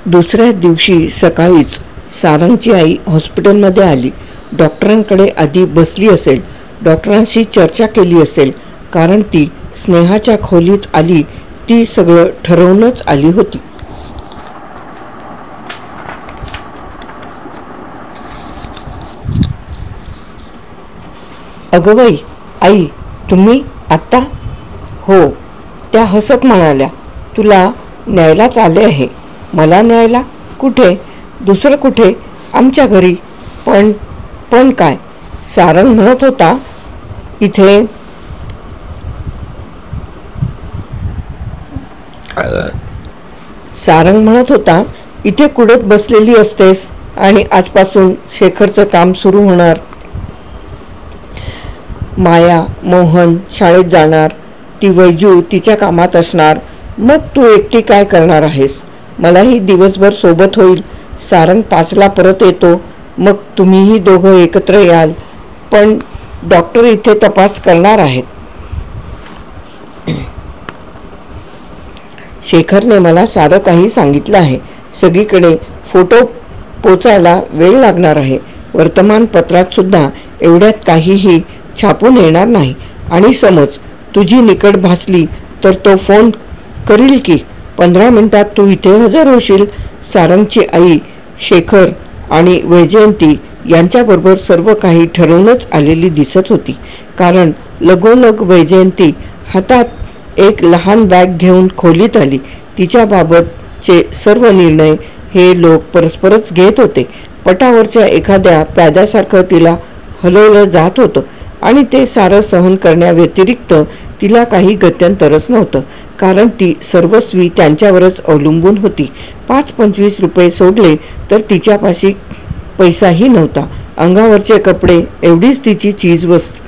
दुसऱ्या दिवशी सकाळीच सारंगची आई हॉस्पिटलमध्ये आली. डॉक्टरांकडे आधी बसली असेल, डॉक्टरांशी चर्चा केली असेल, कारण ती स्नेहाच्या खोलीत आली ती सगळं ठरवूनच आली होती. अगं बाई, आई तुम्ही आत्ता? हो, त्या हसत म्हणाल्या. तुला न्यायलाच आले आहे. मला न्यायला? कुठे? दुसरं कुठे? आमच्या घरी. पण काय? सारंग म्हणत होता इथे इथे कुडत बसलेली असतेस आणि आजपासून शेखरचं काम सुरू होणार. माया मोहन शाळेत जाणार, ती वैजू तिच्या कामात असणार, मग तू एकटी काय करणार आहेस? मलाही दिवसभर सोबत होईल. सारंग 5ला परत येतो, मग तुम्हीही दोघं एकत्र याल. पण डॉक्टर इथे तपास करणार आहेत. शेखरने मला सारं काही सांगितलं आहे. सगळीकडे फोटो पोचायला वेळ लागणार आहे. वर्तमानपत्रात सुद्धा एवढ्यात काहीही छापून येणार नाही. आणि समज तुझी निकड भासली तर तो फोन करील की 15 मिनिटात तू इथे हजर होशील. सारंगची आई शेखर आणि वैजयंती यांच्याबरोबर सर्व काही ठरवूनच आलेली दिसत होती. कारण लगोलग वैजयंती हातात एक लहान बॅग घेऊन खोलीत आली. तिच्याबाबतचे सर्व निर्णय हे लोक परस्परच घेत होते. पटावरच्या एखाद्या प्याद्यासारखं तिला हलवलं जात होतं आणि ते सारं सहन करण्याव्यतिरिक्त तिला काही गत्यंतरच नव्हतं. कारण ती सर्वस्वी त्यांच्यावरच अवलंबून होती. 5-25 रुपये सोडले तर तिच्यापाशी पैसाही नव्हता. अंगावरचे कपडे एवढीच तिची चीजवस्त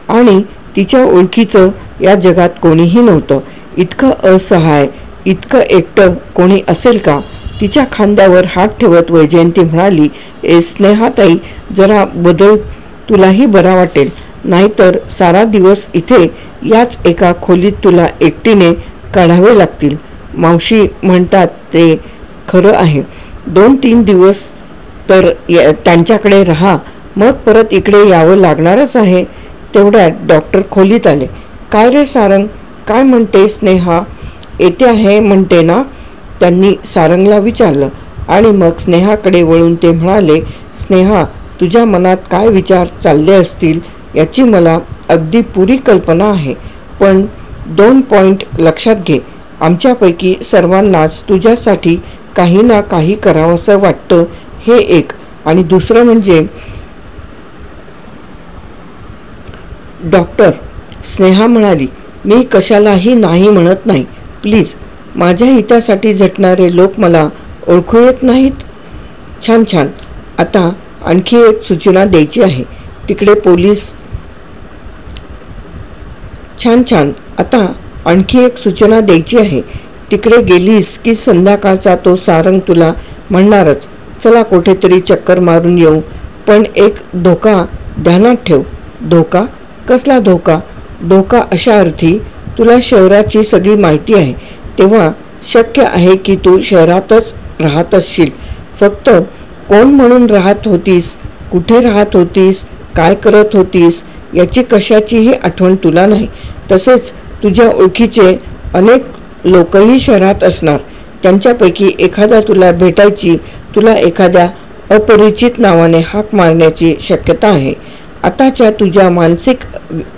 आणि तिच्या ओळखीचं या जगात कोणीही नव्हतं. इतकं असहाय, इतकं एकटं कोणी असेल का? तिच्या खांद्यावर हात ठेवत वैजयंती म्हणाली, स्नेहाताई, जरा बदल, तुलाही बरा वाटेल. नाहीतर सारा दिवस इथे याच एका खोलीत तुला एकटीने काढावे लागतील. मावशी म्हणतात ते खरं आहे. 2-3 दिवस तर त्यांच्याकडे राहा, मग परत इकडे यावं लागणारच आहे. तेवढ्यात डॉक्टर खोलीत आले. काय रे सारंग, काय म्हणते स्नेहा? येते आहे म्हणते ना? त्यांनी सारंगला विचारलं आणि मग स्नेहाकडे वळून ते म्हणाले, स्नेहा, तुझ्या मनात काय विचार चालले असतील याची मला अगदी पुरी कल्पना आहे. पण 2 पॉइंट लक्षात घे. आमच्यापैकी सर्वांनाच तुझ्यासाठी काही ना काही करावंसं वाटतं, हे एक. आणि दुसरं म्हणजे डॉक्टर, स्नेहा म्हणाली, मी कशालाही नाही म्हणत नाही. प्लीज, माझ्या हितासाठी झटणारे लोक मला ओळखू येत नाहीत. छान. आता आणखी एक सूचना द्यायची आहे. तिकडे पोलीस आता आणखी एक सूचना द्यायची आहे. तिकडे गेलीस की संध्याकाळचा तो सारंग तुला म्हणणारच, चला कुठेतरी चक्कर मारून येऊ. पण एक धोका ध्यानात ठेव. धोका? कसला धोका? धोका अशा अर्थी, तुला शहराची सगळी माहिती आहे, तेव्हा शक्य आहे की तू शहरातच राहत असशील. फक्त कोण म्हणून राहत होतीस, कुठे राहत होतीस, काय करत होतीस याची कशाचीही आठवण तुला नाही. तसेच तुझ्या ओळखीचे अनेक लोकही शहरात असणार. त्यांच्यापैकी एखादा तुला भेटायची, तुला एखाद्या अपरिचित नावाने हाक मारण्याची शक्यता आहे. आताच्या तुझ्या मानसिक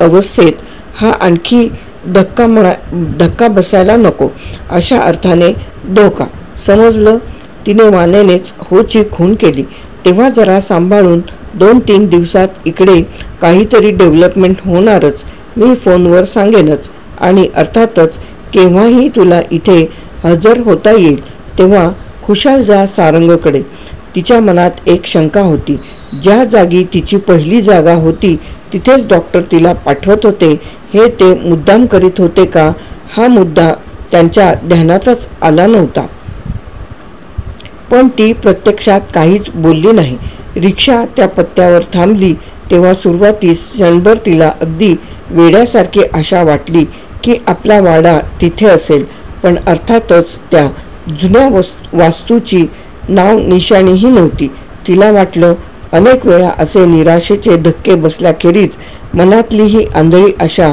अवस्थेत हा आणखी धक्का बसायला नको. अशा अर्थाने धोका, समजलं? तिने मानेनेच होची खून केली. तेव्हा जरा सांभाळून 2-3 दिवसात इकडे काहीतरी डेव्हलपमेंट होणारच. मी फोनवर सांगेनच. आणि अर्थातच केव्हाही तुला इथे हजर होता येईल. तेव्हा खुशाल जा सारंगकडे. तिच्या मनात एक शंका होती. ज्या जागी तिची पहिली जागा होती तिथेच डॉक्टर तिला पाठवत होते. हे ते मुद्दाम करीत होते का? हा मुद्दा त्यांच्या ध्यानातच आला नव्हता. पण ती प्रत्यक्षात काहीच बोलली नाही. रिक्षा त्या पत्त्यावर थांबली तेव्हा सुरुवातीस क्षणभर तिला अगदी वेड्यासारखी आशा वाटली की आपला वाडा तिथे असेल. पण अर्थातच त्या जुन्या वास्तूची नाव निशाणीही नव्हती. तिला वाटलं अनेक वेळा असे निराशेचे धक्के बसल्याखेरीज मनातली ही आंधळी आशा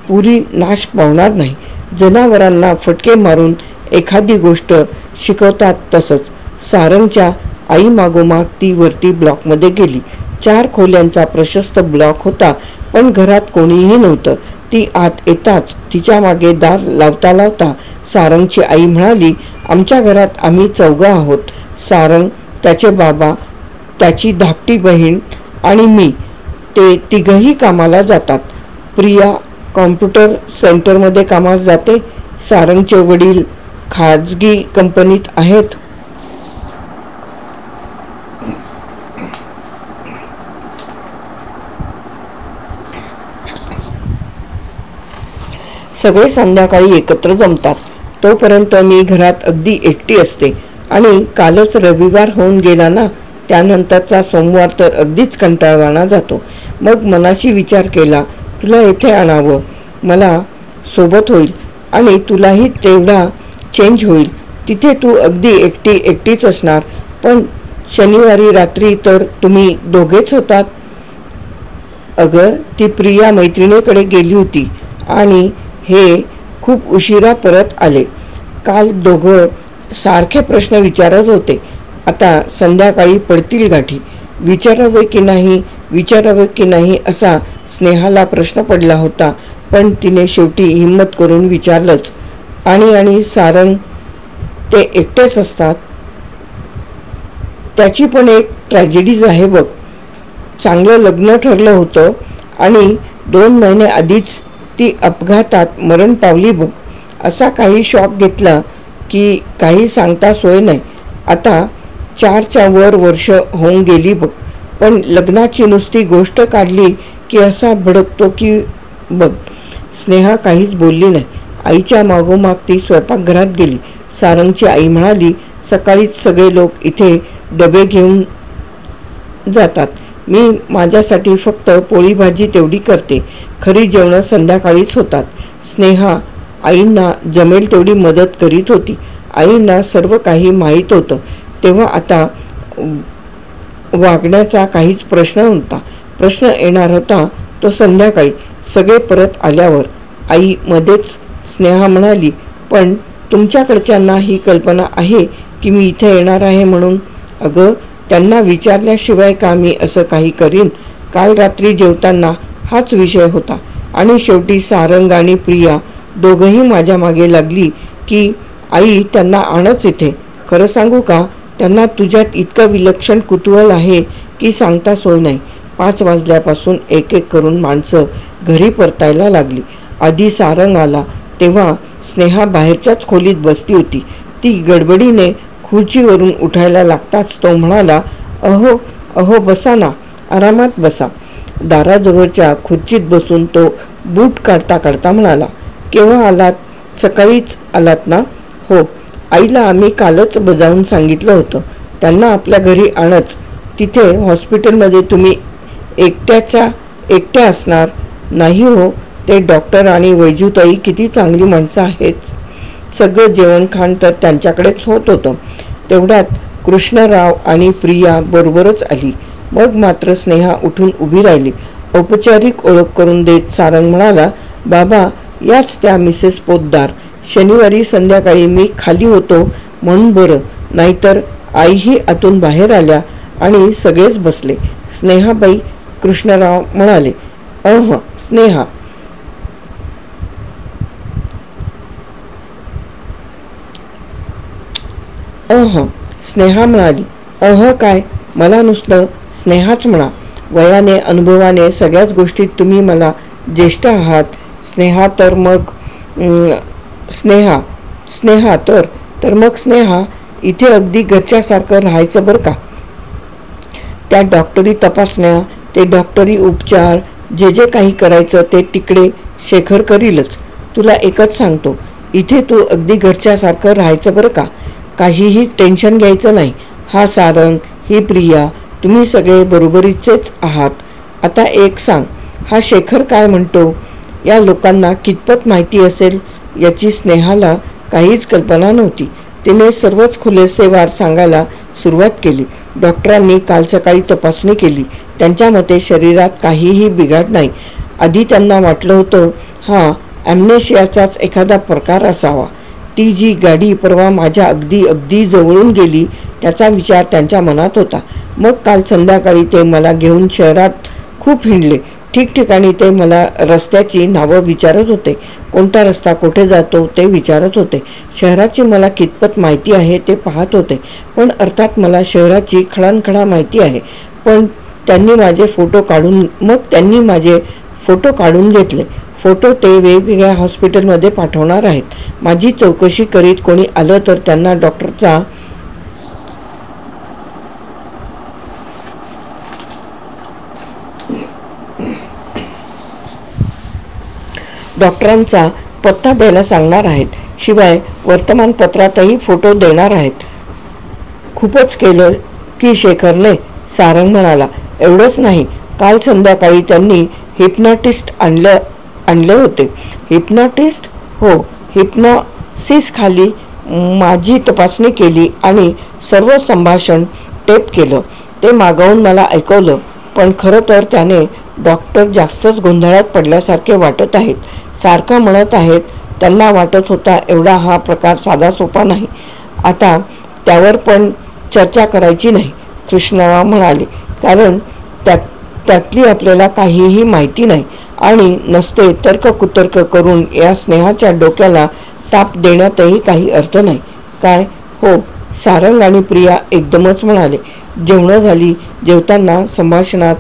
पुरी नाश पावणार नाही. जनावरांना फटके मारून एखादी गोष्ट शिकवतात तसंच. सारंगच्या आई मागोमाग ती वरती ब्लॉकमध्ये गेली. 4 खोल्यांचा प्रशस्त ब्लॉक होता, पण घरात कोणीही नव्हतं. ती आत येताच तिच्या मागे दार लावता लावता सारंगची आई म्हणाली, आमच्या घरात आम्ही 4 आहोत. सारंग, त्याचे बाबा, त्याची धाकटी बहीण आणि मी. ते 3ही कामाला जातात. प्रिया कॉम्प्युटर सेंटरमध्ये कामास जाते. सारंगचे वडील खाजगी कंपनीत आहेत. सगळे संध्याकाळी एकत्र जमतात. तोपर्यंत मी घरात अगदी एकटी असते. आणि कालच रविवार होऊन गेला ना, त्यानंतरचा सोमवार तर अगदीच कंटाळवाणा जातो. मग मनाशी विचार केला, तुला येथे आणावं. मला सोबत होईल आणि तुलाही तेवढा चेंज होईल. तिथे तू अगदी एकटीच असणार. पण शनिवारी रात्री तर तुम्ही दोघेच होतात. अगं, ती प्रिया मैत्रिणीकडे गेली होती आणि हे खूप उशिरा परत आले. काल दोघं सारखे प्रश्न विचारत होते. आता संध्याकाळी पडतील गाठी. विचारावे की नाही असा स्नेहाला प्रश्न पडला होता, पण तिने शेवटी हिम्मत करून विचारलंच. आणि सारंग ते एकटेच असतात. त्याची पण एक ट्रॅजेडीज आहे बघ. चांगलं लग्न ठरलं होतं आणि 2 महिने आधीच ती अपघातात मरण पावली बघ. असा काही शॉक घेतला की काही सांगता सोय नाही. आता 4च्या वर वर्ष होऊन गेली बघ. पण लग्नाची नुसती गोष्ट काढली की असा भडकतो की बघ. स्नेहा काहीच बोलली नाही. आईच्या मागोमाग ती स्वयंपाकघरात गेली. सारंगची आई म्हणाली, सकाळीच सगळे लोक इथे डबे घेऊन जातात. मी माझ्यासाठी फक्त पोळी भाजी तेवढी करते. खरी जेवणं संध्याकाळीच होतात. स्नेहा आईंना जमेल तेवढी मदत करीत होती. आईंना सर्व काही माहीत होतं. तेव्हा आता वागण्याचा काहीच प्रश्न नव्हता. प्रश्न येणार होता तो संध्याकाळी सगळे परत आल्यावर. आई मध्येच स्नेहा म्हणाली, पण तुमच्याकडच्यांना ही कल्पना आहे की मी इथे येणार आहे म्हणून? अगं, त्यांना विचारल्याशिवाय का मी असं काही करीन? काल रात्री जेवताना हाच विषय होता आणि शेवटी सारंग आणि प्रिया दोघंही माझ्या मागे लागली की आई त्यांना आणच इथे. खरं सांगू का, त्यांना तुझ्यात इतकं विलक्षण कुतूहल आहे की सांगता सोय नाही. 5 वाजल्यापासून एक करून माणसं घरी परतायला लागली. आधी सारंग आला तेव्हा स्नेहा बाहेरच्याच खोलीत बसली होती. ती गडबडीने खुर्चीवरून उठायला लागताच तो म्हणाला, अहो बसा ना, आरामात बसा. दाराजवळच्या खुर्चीत बसून तो बूट काढता काढता म्हणाला, केव्हा आलात? सकाळीच आलात ना? हो, आईला आम्ही कालच बजावून सांगितलं होतं. त्यांना आपल्या घरी आणच. तिथे हॉस्पिटलमध्ये तुम्ही एकट्या असणार नाही हो. ते डॉक्टर आणि वैजूताई किती चांगली माणसं आहेत. सगळं जेवणखाण तर त्यांच्याकडेच होत होतं. तेवढ्यात कृष्णराव आणि प्रिया बरोबरच आली. मग मात्र स्नेहा उठून उभी राहिली. औपचारिक ओळख करून देत सारंग म्हणाला, बाबा, याच त्या मिसेस पोद्दार. शनिवारी संध्याकाळी मी खाली होतो म्हणून बरं, नाहीतर आईही आतून बाहेर आल्या आणि सगळेच बसले. स्नेहाबाई, कृष्णराव म्हणाले. स्नेहा. स्नेहा म्हणाली, काय, मला नुसतं स्नेहाच म्हणा. वयाने अनुभवाने सगळ्याच गोष्टीत तुम्ही मला ज्येष्ठ आहात. स्नेहा तर मग स्नेहा इथे अगदी घरच्यासारखं राहायचं बरं का. त्या डॉक्टरी तपासण्या, ते डॉक्टरी उपचार, जे काही करायचं ते तिकडे शेखर करीलच. तुला एकच सांगतो, इथे तू अगदी घरच्यासारखं राहायचं बरं का. काहीही टेन्शन घ्यायचं नाही. हा सारंग, ही प्रिया, तुम्ही सगळे बरोबरीचेच आहात. आता एक सांग, हा शेखर काय म्हणतो? या लोकांना कितपत माहिती असेल याची स्नेहाला काहीच कल्पना नव्हती. तिने सर्वच खुलेसे वार सांगायला सुरुवात केली. डॉक्टरांनी काल सकाळी तपासणी केली. त्यांच्या मते शरीरात काहीही बिघाड नाही. आधी त्यांना वाटलं होतं हा ॲम्नेशियाचाच एखादा प्रकार असावा. ती जी गाडी परवा माझ्या अगदी जवळून गेली त्याचा विचार त्यांच्या मनात होता. मग काल संध्याकाळी ते मला घेऊन शहरात खूप हिंडले. ठिकठिकाणी ते मला रस्त्याची नावं विचारत होते. कोणता रस्ता कुठे जातो ते विचारत होते. शहराची मला कितपत माहिती आहे ते पाहत होते. पण अर्थात मला शहराची खडानखडा माहिती आहे. पण त्यांनी माझे फोटो काढून घेतले. फोटो ते वेगवेगळ्या हॉस्पिटलमध्ये पाठवणार आहेत. माझी चौकशी करीत कोणी आलं तर त्यांना डॉक्टरांचा पत्ता द्यायला सांगणार आहेत. शिवाय वर्तमानपत्रातही फोटो देणार आहेत. खूपच केलं की शेखरने, सारंग म्हणाला. एवढंच नाही, काल संध्याकाळी त्यांनी हिप्नॉटिस्ट आणले होते. हिप्नॉटिस्ट? हो, हिप्नॉसिस खाली माझी तपासणी केली आणि सर्व संभाषण टेप केलं. ते मागवून मला ऐकवलं. पण खरं तर त्याने डॉक्टर जास्तच गोंधळात पडल्यासारखे वाटत आहेत. सारखं म्हणत आहेत त्यांना वाटत होता एवढा हा प्रकार साधा सोपा नाही. आता त्यावर पण चर्चा करायची नाही, कृष्णराव म्हणाले. कारण त्यातली आपल्याला काहीही माहिती नाही आणि नसते तर्ककुतर्क करून या स्नेहाच्या डोक्याला ताप देण्यातही काही अर्थ नाही. काय? हो, सारंग आणि प्रिया एकदमच म्हणाले. जेवणं झाली. जेवताना संभाषणात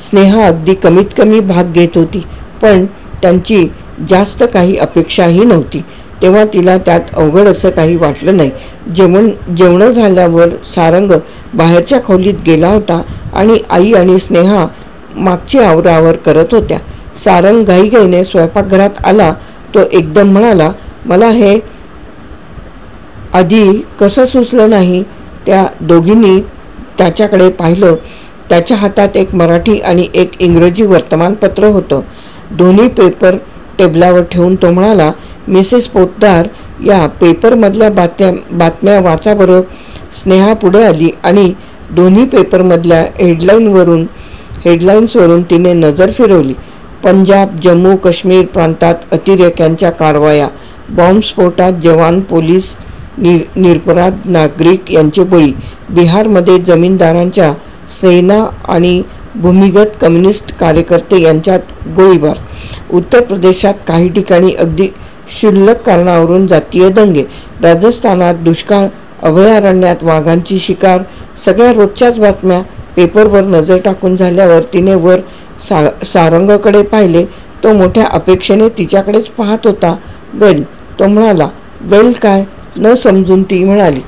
स्नेहा अगदी कमीत कमी भाग घेत होती. पण त्यांची जास्त काही अपेक्षाही नव्हती. तेव्हा तिला त्यात अवघड असं काही वाटलं नाही. जेवणं झाल्यावर सारंग बाहेरच्या खोलीत गेला होता आणि आई आणि स्नेहा मागची आवरावर करत होत्या. सारंग घाईघाईने स्वयंपाकघरात आला. तो एकदम म्हणाला, मला हे आधी कसं सुचलं नाही? त्या दोघींनी त्याच्याकडे पाहिलं. त्याच्या हातात एक मराठी आणि एक इंग्रजी वर्तमानपत्र होतं. दोन्ही पेपर टेबलावर ठेवून तो म्हणाला, मिसेस पोतदार, या पेपरमधल्या बातम्या वाचा बरं. स्नेहा पुढे आली आणि दोन्ही पेपरमधल्या हेडलाईन्सवरून तिने नजर फिरवली. पंजाब, जम्मू काश्मीर प्रांतात अतिरेक्यांच्या कारवाया, बॉम्बस्फोटात जवान, पोलीस, निरपराध नागरिक यांचे बळी, बिहारमध्ये जमीनदारांच्या सेना आणि भूमिगत कम्युनिस्ट कार्यकर्ते यांच्यात गोळीबार, उत्तर प्रदेशात काही ठिकाणी अगदी क्षुल्लक कारणावरून जातीय दंगे, राजस्थानात दुष्काळ, अभयारण्यात वाघांची शिकार, सगळ्या रोजच्याच बातम्या. पेपरवर नजर टाकून झाल्यावर तिने वर सारंगकडे पाहिले. तो मोठ्या अपेक्षेने तिच्याकडेच पाहत होता. वेल, तो म्हणाला. वेल काय? न समजून ती म्हणाली,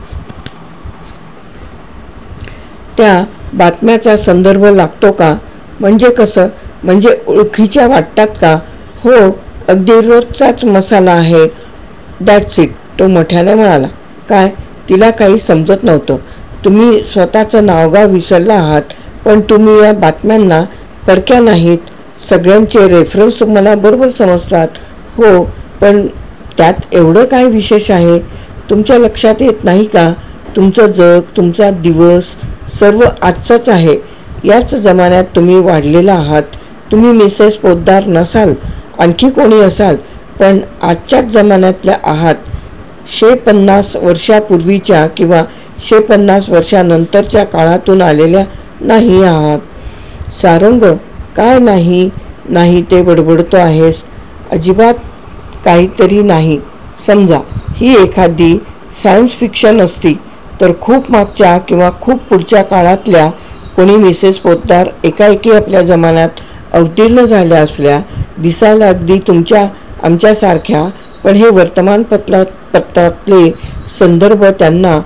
त्या बातम्याचा संदर्भ लागतो का? म्हणजे कसं? म्हणजे ओळखीच्या वाटतात का? हो, अगदी रोजचाच मसाला आहे. दॅट्स इट, तो मोठ्याने म्हणाला. काय? तिला काही समजत नव्हतं. तुम्ही स्वतःचं नावगाव विसरला आहात, पण तुम्ही या बातम्यांना परक्या नाहीत. सगळ्यांचे रेफरन्स तुम्हाला बरोबर समजतात. हो, पण त्यात एवढं काय विशेष आहे? तुमच्या लक्षात येत नाही का? तुमचं जग, तुमचा दिवस सर्व आजचंच आहे. याच जमान्यात तुम्ही वाढलेला आहात. तुम्ही मिसेस पोतदार नसाल, आणखी कोणी असाल, पण आजच्याच जमान्यातल्या आहात. 150 वर्षापूर्वीच्या किंवा 150 वर्षानंतरच्या काळातून आलेल्या नाही आहात. सारंग, काय नाही ते बडबडतो आहेस? अजिबात काहीतरी नाही. समजा ही एखादी सायन्स फिक्शन असती तर खूप मागच्या किंवा खूप पुढच्या काळातल्या कोणी मिसेस पोतदार एकाएकी आपल्या जमान्यात अवतीर्ण झाल्या असल्या, दिसायला अगदी आमच्यासारख्या, पण हे वर्तमानपत्रातले संदर्भ त्यांना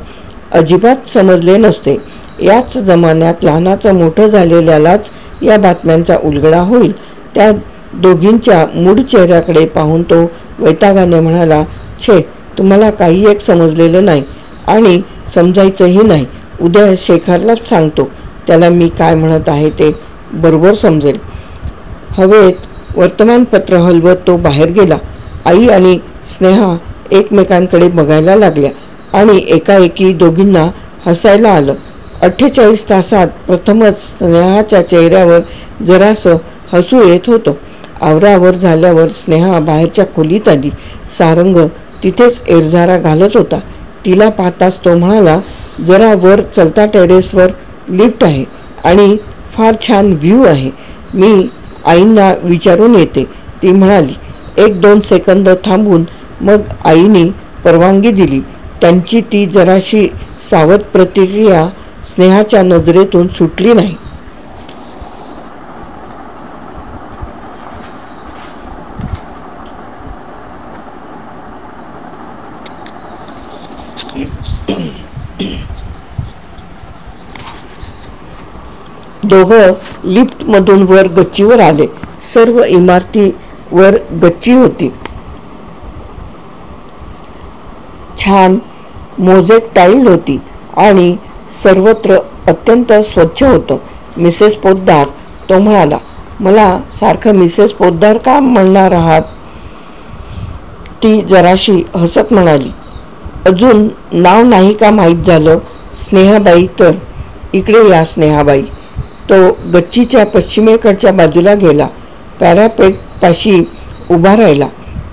अजिबात समजले नसते. याच जमान्यात लहानाचं मोठं झालेल्यालाच या बातम्यांचा उलगडा होईल. त्या दोघींच्या मूढ चेहऱ्याकडे पाहून तो वैतागाने म्हणाला, छे, तुम्हाला काही एक समजलेलं नाही आणि समजायचंही नाही. उद्या शेखरलाच सांगतो. त्याला मी काय म्हणत आहे ते बरोबर समजेल. हवेत वर्तमानपत्र हलवत तो बाहेर गेला. आई आणि स्नेहा एकमेकांकडे बघायला लागल्या. आणि एकाएकी दोघींना हसायला आलं. 48 तासात प्रथमच स्नेहाच्या चेहऱ्यावर जरासं हसू येत होतं. आवरावर झाल्यावर स्नेहा बाहेरच्या खोलीत आली. सारंग तिथेच एरझारा घालत होता. तिला पाहताच तो म्हणाला, जरा वर चलता टेरेसवर लिफ्ट आहे आणि फार छान व्ह्यू आहे. मी आईंना विचारून येते. ती म्हणाली. 1-2 सेकंद थांबून मग आईने परवानगी दिली. त्यांची ती जराशी सावध प्रतिक्रिया स्नेहाच्या नजरेतून सुटली नाही. दोघं लिफ्टमधून वर गच्चीवर आले. सर्व इमारतीवर गच्ची होती. छान मोझेक टाईल होती आणि सर्वत्र अत्यंत स्वच्छ होतं. मिसेस पोद्दार, तो म्हणाला. मला सारखं मिसेस पोद्दार का म्हणणार आहात? ती जराशी हसत म्हणाली. अजून नाव नाही का माहीत झालं? स्नेहाबाई तर. इकडे या स्नेहाबाई. तो गच्चीच्या पश्चिमेकडच्या बाजूला गेला. पॅरापेटपाशी उभा राहिला.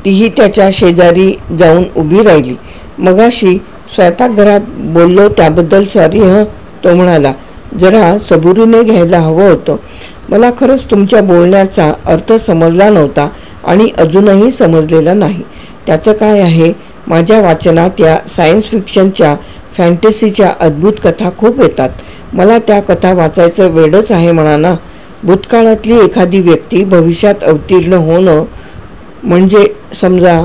तीही त्याच्या शेजारी जाऊन उभी राहिली. मगाशी स्वयंपाकघरात बोललो त्याबद्दल सॉरी हं, तो म्हणाला. जरा सबुरीने घ्यायला हवं होतं. मला खरंच तुमच्या बोलण्याचा अर्थ समजला नव्हता आणि अजूनही समजलेला नाही. त्याचं काय आहे, माझ्या वाचनात या सायन्स फिक्शनच्या फॅन्टसीच्या अद्भुत कथा खूप येतात. मला त्या कथा वाचायचं वेडच आहे म्हणा ना. भूतकाळातली एखादी व्यक्ती भविष्यात अवतीर्ण होणं म्हणजे समजा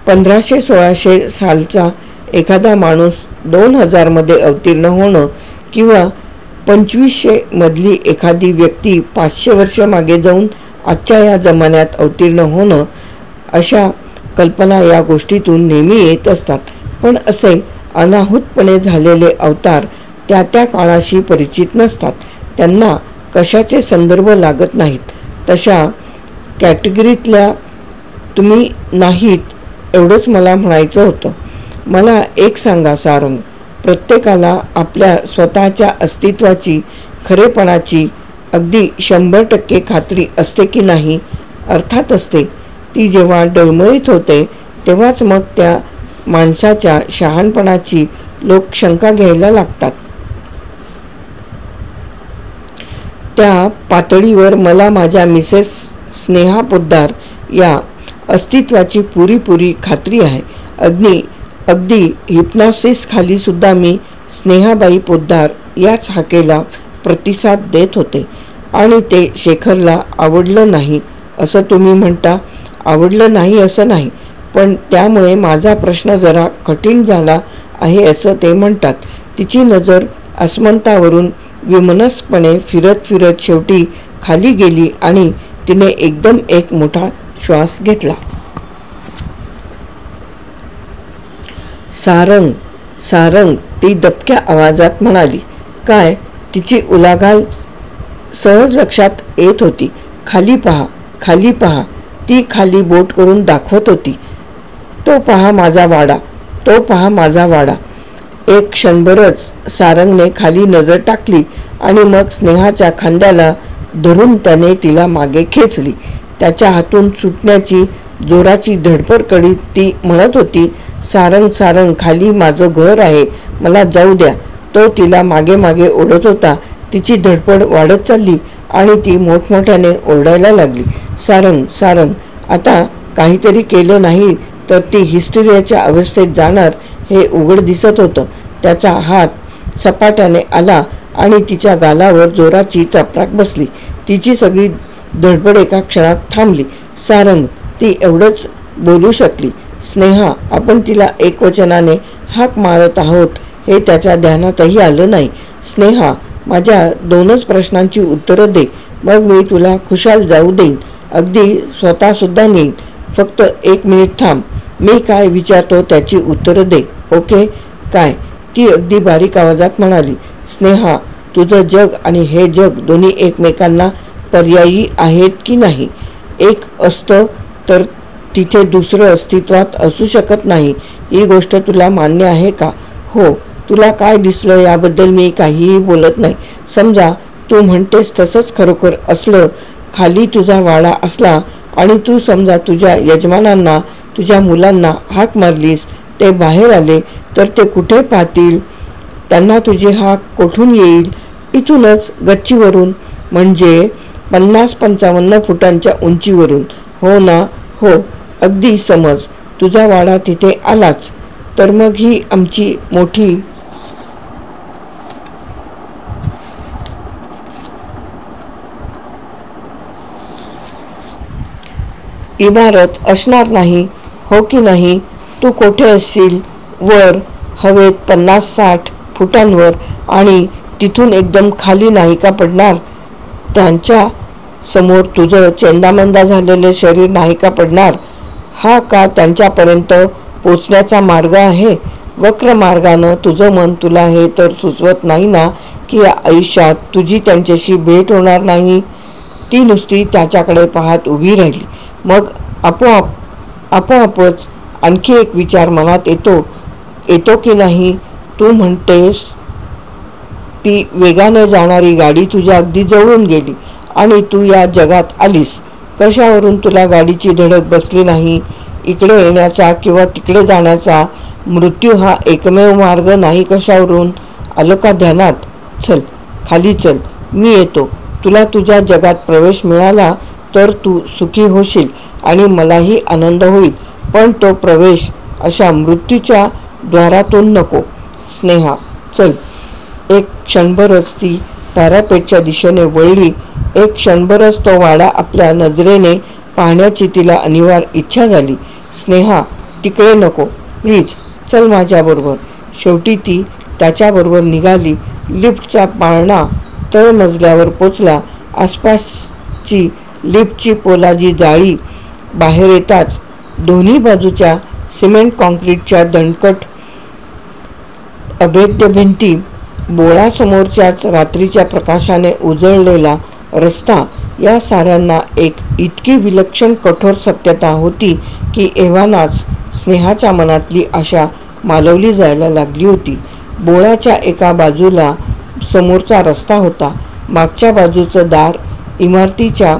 1500-1600 सालचा एखादा माणूस 2000 मध्ये अवतीर्ण होणं किंवा 2500 मधली एखादी व्यक्ती 500 वर्ष मागे जाऊन आजच्या या जमान्यात अवतीर्ण होणं, अशा कल्पना या गोष्टीतून नेहमी येत असतात. पण असे अनाहूतपणे झालेले अवतार त्या त्या काळाशी परिचित नसतात. त्यांना कशाचे संदर्भ लागत नाहीत. तशा कॅटेगरीतल्या तुम्ही नाहीत, एवढंच मला म्हणायचं होतं. मला एक सांगा सारंग, प्रत्येकाला आपल्या स्वतःच्या अस्तित्वाची, खरेपणाची अगदी 100% खात्री असते की नाही? अर्थात असते. ती जेव्हा डळमळीत होते तेव्हाच मग त्या माणसाच्या शहाणपणाची लोक शंका घ्यायला लागतात. त्या पातळीवर मला माझ्या मिसेस स्नेहा पोद्दार या अस्तित्वाची पुरी खात्री आहे. अगदी हिप्नॉसिस खाली सुद्धा मी स्नेहाबाई पोद्दार याच हाकेला प्रतिसाद देत होते. आणि ते शेखरला आवडलं नाही असं तुम्ही म्हणता? आवडलं नाही असं नाही, पण त्यामुळे माझा प्रश्न जरा कठीण झाला आहे असं ते म्हणतात. तिची नजर आसमंतावरून विमनस्पणे फिरत शेवटी खाली गेली आणि तिने एकदम एक मोठा श्वास घेतला. सारंग, सारंग, ती दबक्या आवाजात म्हणाली. काय? तिची उलाढाल सहज लक्षात येत होती. खाली पहा, खाली पहा. ती खाली बोट करून दाखवत होती. तो पहा माझा वाडा, तो पहा माझा वाडा. एक क्षणभरच सारंगने खाली नजर टाकली आणि मग स्नेहाच्या खांद्याला धरून त्याने तिला मागे खेचली. त्याच्या हातून सुटण्याची जोराची धडपड करीत ती म्हणत होती, सारंग, सारंग, खाली माझं घर आहे, मला जाऊ द्या. तो तिला मागे मागे ओढत होता. तिची धडपड वाढत चालली आणि ती मोठमोठ्याने ओरडायला लागली. सारंग, सारंग. आता काहीतरी केलं नाही तर ती हिस्टेरियाच्या अवस्थेत जाणार हे उघड दिसत होतं. त्याचा हात सपाट्याने आला आणि तिच्या गालावर जोराची चपराक बसली. तिची सगळी धडपड एका क्षणात थांबली. सारंग, ती एवढंच बोलू शकली. स्नेहा, आपण तिला एकवचनाने हाक मारत आहोत हे त्याच्या ध्यानातही आलं नाही. स्नेहा, माझ्या 2च प्रश्नांची उत्तरं दे, मग मी तुला खुशाल जाऊ देईन. अगदी स्वतःसुद्धा नेईन. फक्त 1 मिनिट थांब. मी काय विचारतो त्याची उत्तरं दे, ओके? काय? ती अगदी बारीक आवाजात म्हणाली. स्नेहा, तुझं जग आणि हे जग दोन्ही एकमेकांना पर्यायी आहेत की नाही? एक असतं तर तिथे दुसरं अस्तित्वात असू शकत नाही. ही गोष्ट तुला मान्य आहे का? हो, तुला काय दिसलं याबद्दल मी काहीही बोलत नाही. समजा तू म्हणतेस तसंच खरोखर असलं, खाली तुझा वाडा असला आणि तू समजा तुझ्या यजमानांना, तुझ्या मुलांना हाक मारलीस, ते बाहेर आले, तर ते कुठे पाहतील? त्यांना तुझी हाक कोठून येईल? इथूनच, गच्चीवरून, म्हणजे 50-55 फुटांच्या उंचीवरून. हो ना? हो, अगदी समज तुझा वाडा तिथे आलाच, तर मग ही आमची मोठी इमारत असणार नाही, हो की नाही? तू कोठे असशील? वर, हवेत 50-60 फुटांवर, आणि तिथून एकदम खाली नाही का पडणार? त्यांच्या समोर तुझं चेंदामेंदा झालेलं शरीर नाही का पडणार? हा का त्यांच्यापर्यंत पोचण्याचा मार्ग आहे? वक्र मार्गानं तुझं मन तुला हे तर सुचवत नाही ना की या आयुष्यात तुझी त्यांच्याशी भेट होणार नाही? ती नुसती त्याच्याकडे पाहत उभी राहिली. मग आपोआपच आणखी एक विचार मनात येतो की नाही? तू म्हणतेस ती वेगाने जाणारी गाडी तुझ्या अगदी जवळून गेली आणि तू या जगात आलीस. कशावरून तुला गाडीची धडक बसली नाही? इकडे येण्याचा किंवा तिकडे जाण्याचा मृत्यू हा एकमेव मार्ग नाही. कशावरून? आलं का ध्यानात? चल, खाली चल, मी येतो. तुला तुझ्या जगात प्रवेश मिळाला तर तू सुखी होशील आणि मलाही आनंद होईल, पण तो प्रवेश अशा मृत्यूच्या द्वारातून नको. स्नेहा, चल. एक क्षणभरच ती पॅरापेटच्या दिशेने वळली. एक क्षणभरच तो वाडा आपल्या नजरेने पाहण्याची तिला अनिवार्य इच्छा झाली. स्नेहा, तिकडे नको, प्लीज, चल माझ्याबरोबर. शेवटी ती त्याच्याबरोबर निघाली. लिफ्टचा पाळणा तळमजल्यावर पोचला. आसपासची लिफ्टची पोलादी जाळी बाहेर येताच दोन्ही बाजूच्या सिमेंट कॉन्क्रीटच्या दणकट अभेद्य भिंती, बोळासमोरच्याच रात्रीच्या प्रकाशाने उजळलेला रस्ता, या साऱ्यांना एक इतकी विलक्षण कठोर सत्यता होती की एव्हानाच स्नेहाच्या मनातली आशा मालवली जायला लागली होती. बोळाच्या एका बाजूला समोरचा रस्ता होता. मागच्या बाजूचं दार इमारतीच्या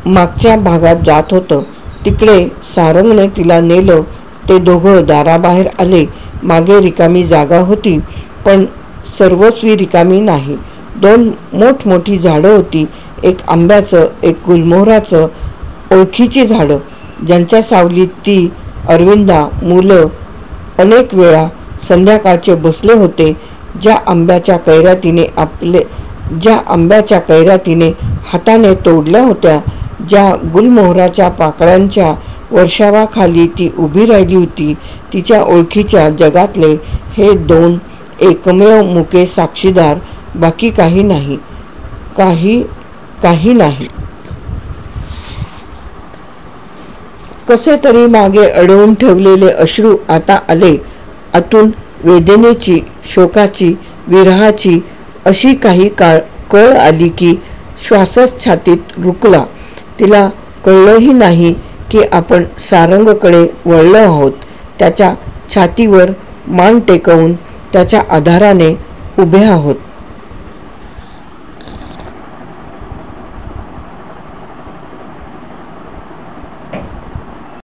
मागच्या भागात जात होतं. तिकडे सारंगने तिला नेलं. ते दोघं दाराबाहेर आले. मागे रिकामी जागा होती, पण सर्वस्वी रिकामी नाही. 2 मोठमोठी झाडं होती. एक आंब्याचं, एक गुलमोहराचं. ओळखीची झाडं, ज्यांच्या सावलीत ती, अरविंदा, मुलं अनेक वेळा संध्याकाळचे बसले होते. ज्या आंब्याच्या कैऱ्या तिने हाताने तोडल्या होत्या, ज्या गुलमोहराच्या पाकळ्यांच्या वर्षावाखाली ती उभी राहिली होती, तिच्या ओळखीच्या जगातले हे 2 एकमेव मुके साक्षीदार. बाकी काही नाही, काही नाही. कसे तरी मागे अडवून ठेवलेले अश्रू आता आले. आतून वेदनेची, शोकाची, विरहाची अशी काही कळ आली की श्वासच छातीत रुकला. तिला कळलंही नाही की आपण सारंगकडे वळलो आहोत. त्याच्या छातीवर मान टेकवून त्याच्या आधाराने उभे आहोत.